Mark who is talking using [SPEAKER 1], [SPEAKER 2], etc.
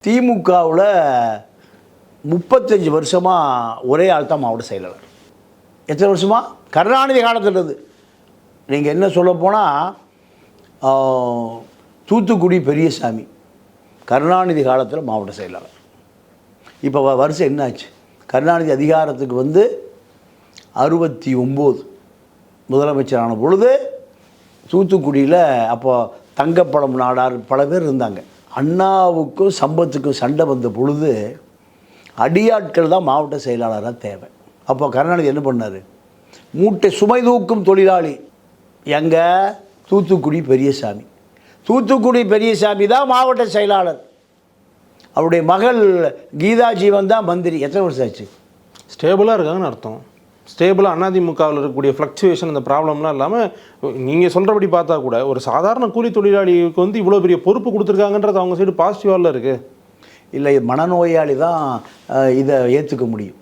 [SPEAKER 1] திமுகவில் 35 வருஷமாக ஒரே ஆள் தான் மாவட்ட செயலாளர். எத்தனை வருஷமாக? கருணாநிதி காலத்திலிருந்து. நீங்கள் என்ன சொல்ல போனால் தூத்துக்குடி பெரியசாமி கருணாநிதி காலத்தில் மாவட்ட செயலாளர். இப்போ வருஷம் என்னாச்சு? கருணாநிதி அதிகாரத்துக்கு வந்து 69 முதலமைச்சரான பொழுது தூத்துக்குடியில் அப்போ தங்கப்பழம் நாடார் பல பேர் இருந்தாங்க. அண்ணாவுக்கும் சம்பத்துக்கும் சண்டை வந்த பொழுது அடியாட்கள் தான் மாவட்ட செயலாளராக தேவை. அப்போ கருணாநிதி என்ன பண்ணார்? மூட்டை சுமை தூக்கும் தொழிலாளி எங்கே? தூத்துக்குடி பெரியசாமி. தூத்துக்குடி பெரியசாமி தான் மாவட்ட செயலாளர். அவருடைய மகள் கீதா ஜீவன் தான் மந்திரி. எத்தனை வருஷம் ஆச்சு?
[SPEAKER 2] ஸ்டேபிளாக இருக்காங்கன்னு அர்த்தம். ஸ்டேபிளாக அதிமுகவில் இருக்கக்கூடிய ஃப்ளக்சுவேஷன் அந்த ப்ராப்ளம்லாம் இல்லாமல் நீங்கள் சொல்கிறபடி பார்த்தா கூட ஒரு சாதாரண கூலி தொழிலாளிக்கு வந்து இவ்வளோ பெரிய பொறுப்பு கொடுத்துருக்காங்கன்றது அவங்க சைடு பாசிட்டிவாக இருக்குது.
[SPEAKER 1] இல்லை, மனநோயாளி தான் இதை ஏற்றுக்க முடியும்.